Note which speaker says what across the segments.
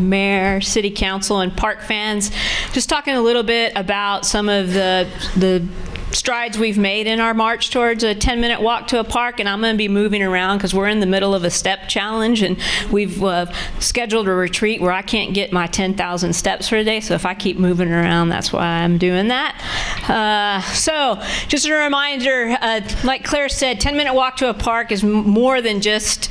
Speaker 1: mayor, city council, and park fans. Just talking a little bit about some of the strides we've made in our march towards a 10-minute walk to a park, and I'm going to be moving around because we're in the middle of a step challenge, and we've scheduled a retreat where I can't get my 10,000 steps for a day, so if I keep moving around, that's why I'm doing that. So just a reminder, like Claire said, 10-minute walk to a park is more than just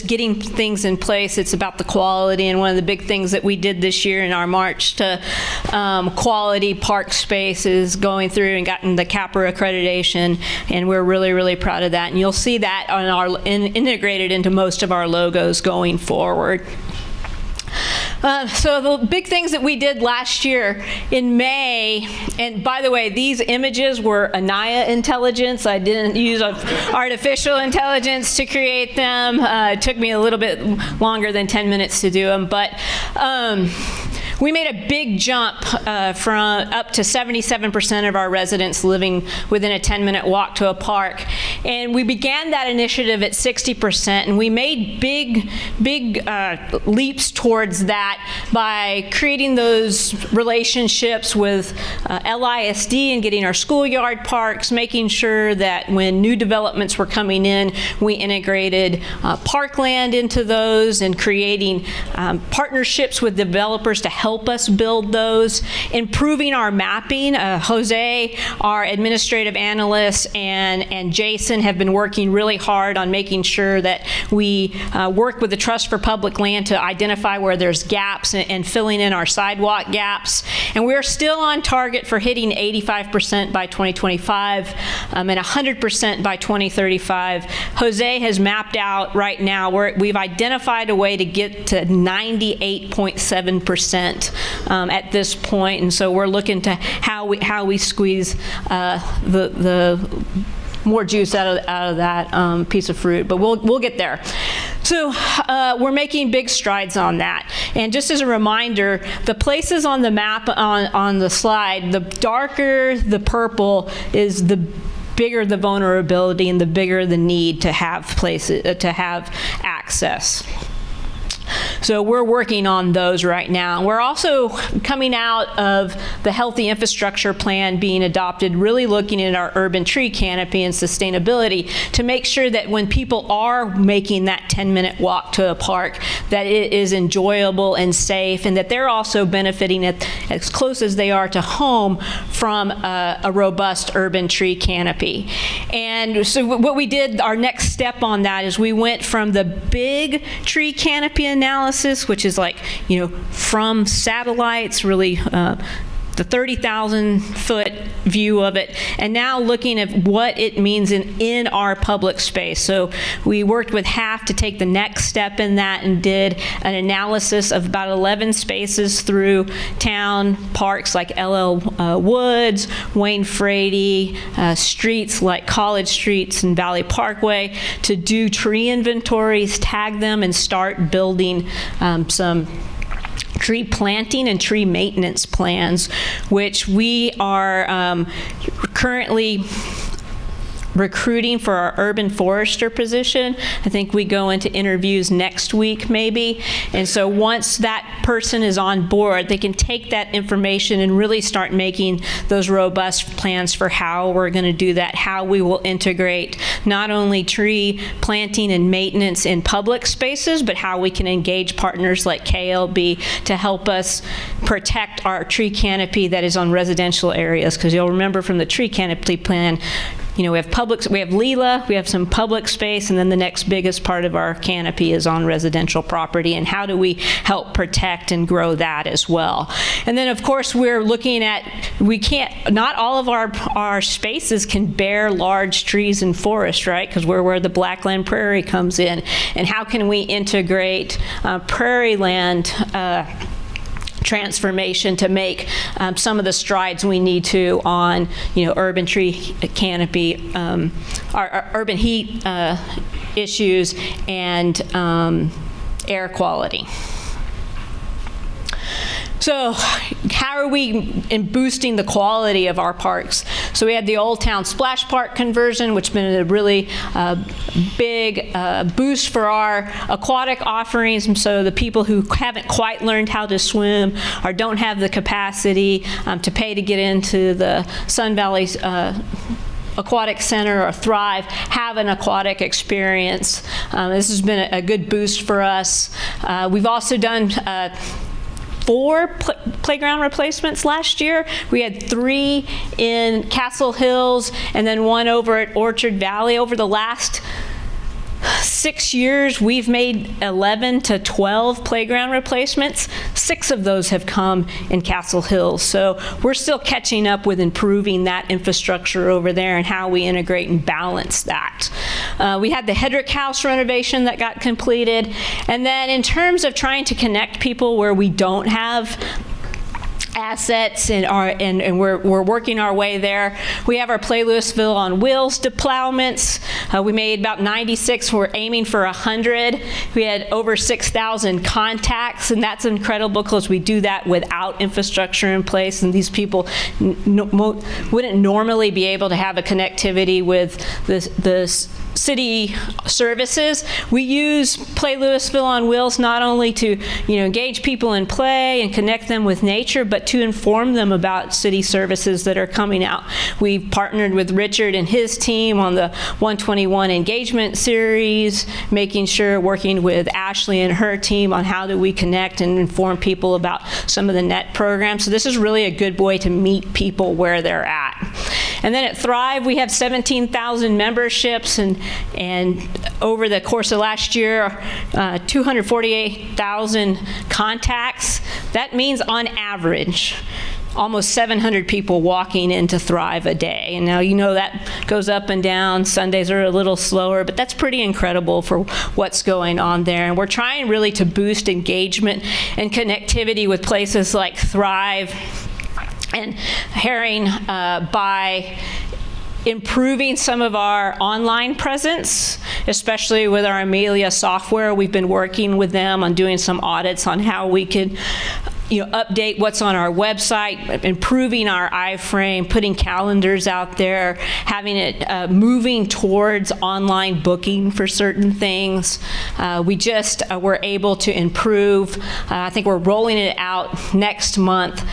Speaker 1: getting things in place. It's about the quality, and one of the big things that we did this year in our march to quality park space is going through and gotten the CAPRA accreditation, and we're really, really proud of that. And you'll see that on our integrated into most of our logos going forward. So the big things that we did last year in May, and by the way, these images were Anaya intelligence. I didn't use artificial intelligence to create them. It took me a little bit longer than 10 minutes to do them, but we made a big jump from up to 77% of our residents living within a 10-minute walk to a park. And we began that initiative at 60%, and we made big leaps towards that by creating those relationships with LISD and getting our schoolyard parks, making sure that when new developments were coming in, we integrated parkland into those and creating partnerships with developers to help us build those, improving our mapping. Jose, our administrative analyst, and Jason have been working really hard on making sure that we work with the Trust for Public Land to identify where there's gaps and filling in our sidewalk gaps. And we're still on target for hitting 85% by 2025 and 100% by 2035. Jose has mapped out right now where we've identified a way to get to 98.7% at this point, and so we're looking to how we squeeze the more juice out of that piece of fruit, but we'll get there. So we're making big strides on that. And just as a reminder, the places on the map on the slide, the darker the purple is the bigger the vulnerability and the bigger the need to have places to have access. So we're working on those right now. We're also coming out of the Healthy Infrastructure Plan being adopted, really looking at our urban tree canopy and sustainability to make sure that when people are making that 10-minute walk to a park, that it is enjoyable and safe, and that they're also benefiting as close as they are to home from a robust urban tree canopy. And so what we did, our next step on that is we went from the big tree canopy analysis, which is like, from satellites, really the 30,000-foot view of it, and now looking at what it means in our public space. So we worked with HAF to take the next step in that and did an analysis of about 11 spaces through town parks like LL Woods, Wayne Frady, streets like College Streets and Valley Parkway to do tree inventories, tag them, and start building some tree planting and tree maintenance plans, which we are currently recruiting for our urban forester position. I think we go into interviews next week maybe, and so once that person is on board, they can take that information and really start making those robust plans for how we're going to do that, how we will integrate not only tree planting and maintenance in public spaces, but how we can engage partners like KLB to help us protect our tree canopy that is on residential areas, because you'll remember from the tree canopy plan, we have Leela, we have some public space, and then the next biggest part of our canopy is on residential property, and how do we help protect and grow that as well. And then of course we're looking at, not all of our spaces can bear large trees and forest, right? Because we're where the Blackland Prairie comes in, and how can we integrate prairie land transformation to make some of the strides we need to on urban tree canopy, our urban heat issues, and air quality. So how are we boosting the quality of our parks? So we had the Old Town Splash Park conversion, which has been a really big boost for our aquatic offerings. And so the people who haven't quite learned how to swim or don't have the capacity to pay to get into the Sun Valley Aquatic Center or Thrive have an aquatic experience. This has been a good boost for us. We've also done 4 playground replacements last year. We had 3 in Castle Hills and then 1 over at Orchard Valley. Over the last 6 years, we've made 11 to 12 playground replacements. 6 of those have come in Castle Hills. So we're still catching up with improving that infrastructure over there and how we integrate and balance that. We had the Hedrick House renovation that got completed. And then in terms of trying to connect people where we don't have assets and we're working our way there. We have our Play Louisville on Wheels deployments. We made about 96. We're aiming for 100. We had over 6,000 contacts, and that's incredible because we do that without infrastructure in place, and these people wouldn't normally be able to have a connectivity with the city services. We use Play Louisville on Wheels not only to engage people in play and connect them with nature, but to inform them about city services that are coming out. We've partnered with Richard and his team on the 121 engagement series, making sure, working with Ashley and her team on how do we connect and inform people about some of the NET programs. So this is really a good way to meet people where they're at. And then at Thrive, we have 17,000 memberships, and over the course of last year, 248,000 contacts. That means on average, almost 700 people walking into Thrive a day. And now that goes up and down. Sundays are a little slower, but that's pretty incredible for what's going on there. And we're trying really to boost engagement and connectivity with places like Thrive and Herring by improving some of our online presence, especially with our Amelia software. We've been working with them on doing some audits on how we could update what's on our website, improving our iframe, putting calendars out there, having it moving towards online booking for certain things. We just were able to improve. I think we're rolling it out next month.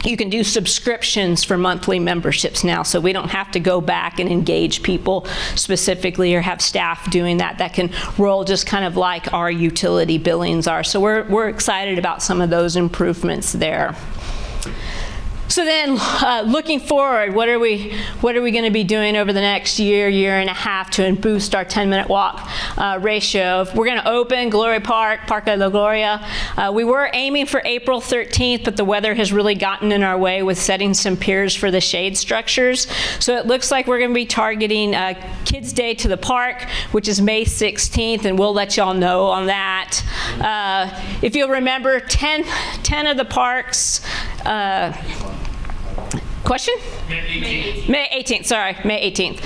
Speaker 1: You can do subscriptions for monthly memberships now, so we don't have to go back and engage people specifically or have staff doing that. That can roll just kind of like our utility billings are. So we're excited about some of those improvements there. So then, looking forward, what are we going to be doing over the next year and a half to boost our 10-minute walk ratio? We're going to open Glory Park, Parque de la Gloria. We were aiming for April 13th, but the weather has really gotten in our way with setting some piers for the shade structures. So it looks like we're going to be targeting Kids Day to the Park, which is May 16th, and we'll let y'all know on that. If you'll remember, 10 of the parks. Question? May 18th, sorry, May 18th.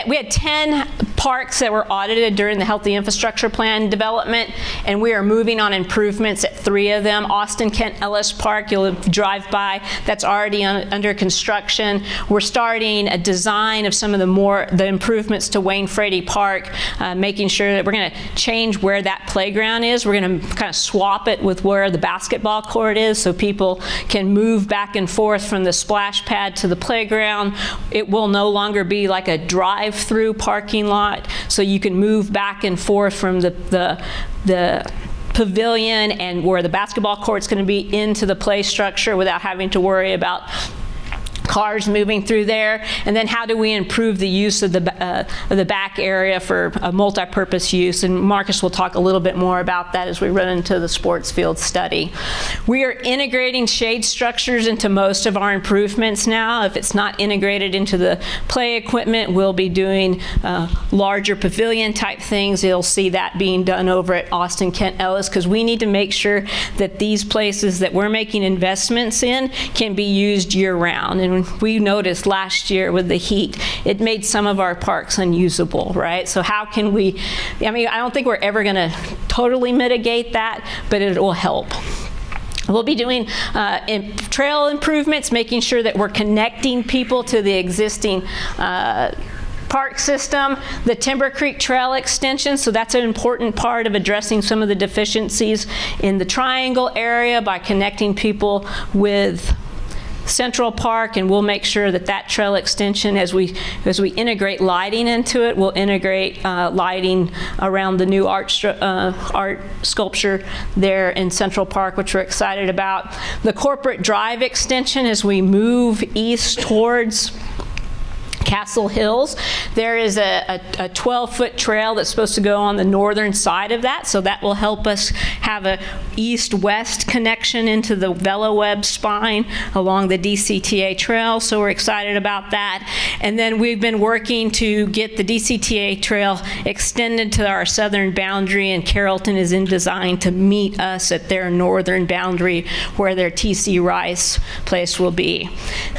Speaker 1: We had 10 parks that were audited during the Healthy Infrastructure Plan development, and we are moving on improvements at 3 of them. Austin Kent Ellis Park, you'll drive by, that's already under construction. We're starting a design of some of the improvements to Wayne Frady Park, making sure that we're going to change where that playground is. We're going to kind of swap it with where the basketball court is so people can move back and forth from the splash pad to the playground. It will no longer be like a drive-through parking lot, so you can move back and forth from the pavilion and where the basketball court's going to be into the play structure without having to worry about cars moving through there. And then how do we improve the use of the back area for a multi-purpose use? And Marcus will talk a little bit more about that as we run into the sports field study. We are integrating shade structures into most of our improvements now. If it's not integrated into the play equipment, we'll be doing larger pavilion type things. You'll see that being done over at Austin Kent Ellis, because we need to make sure that these places that we're making investments in can be used year round. And we noticed last year with the heat, it made some of our parks unusable, right? So how can we, I don't think we're ever going to totally mitigate that, but it will help. We'll be doing trail improvements, making sure that we're connecting people to the existing park system, the Timber Creek Trail extension, so that's an important part of addressing some of the deficiencies in the Triangle area by connecting people with Central Park, and we'll make sure that that trail extension, as we integrate lighting into it, we'll integrate lighting around the new art sculpture there in Central Park, which we're excited about. The Corporate Drive extension, as we move east towards Castle Hills, there is a 12-foot trail that's supposed to go on the northern side of that, so that will help us have a east-west connection into the VeloWeb spine along the DCTA trail, so we're excited about that. And then we've been working to get the DCTA trail extended to our southern boundary, and Carrollton is in design to meet us at their northern boundary where their TC Rice place will be.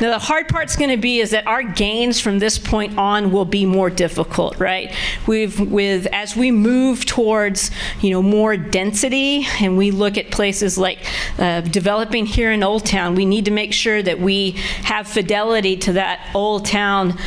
Speaker 1: Now the hard part's going to be is that our gains from this point on will be more difficult, right? As we move towards, more density, and we look at places like developing here in Old Town, we need to make sure that we have fidelity to that Old Town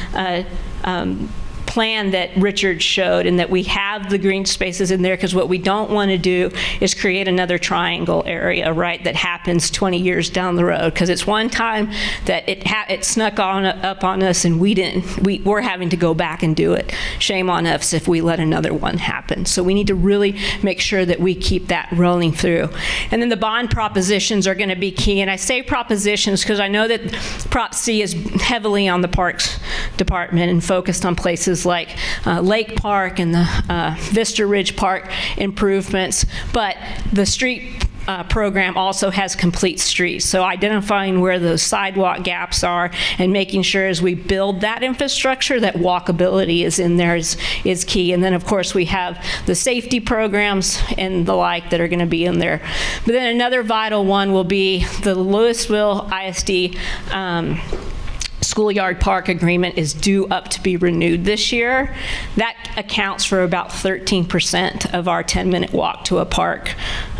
Speaker 1: plan that Richard showed, and that we have the green spaces in there, because what we don't want to do is create another Triangle area, right, that happens 20 years down the road, because it's one time that it snuck up on us, and we're having to go back and do it. Shame on us if we let another one happen. So we need to really make sure that we keep that rolling through. And then the bond propositions are going to be key, and I say propositions because I know that Prop C is heavily on the Parks Department and focused on places like Lake Park and the Vista Ridge Park improvements, but the street program also has complete streets. So identifying where those sidewalk gaps are and making sure as we build that infrastructure that walkability is in there is key. And then of course we have the safety programs and the like that are going to be in there. But then another vital one will be the Louisville ISD Schoolyard Park agreement is due up to be renewed this year. That accounts for about 13% of our 10-minute walk to a park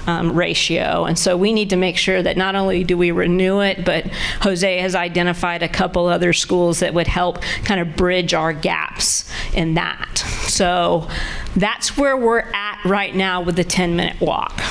Speaker 1: ratio. And so we need to make sure that not only do we renew it, but Jose has identified a couple other schools that would help kind of bridge our gaps in that. So that's where we're at right now with the 10-minute walk.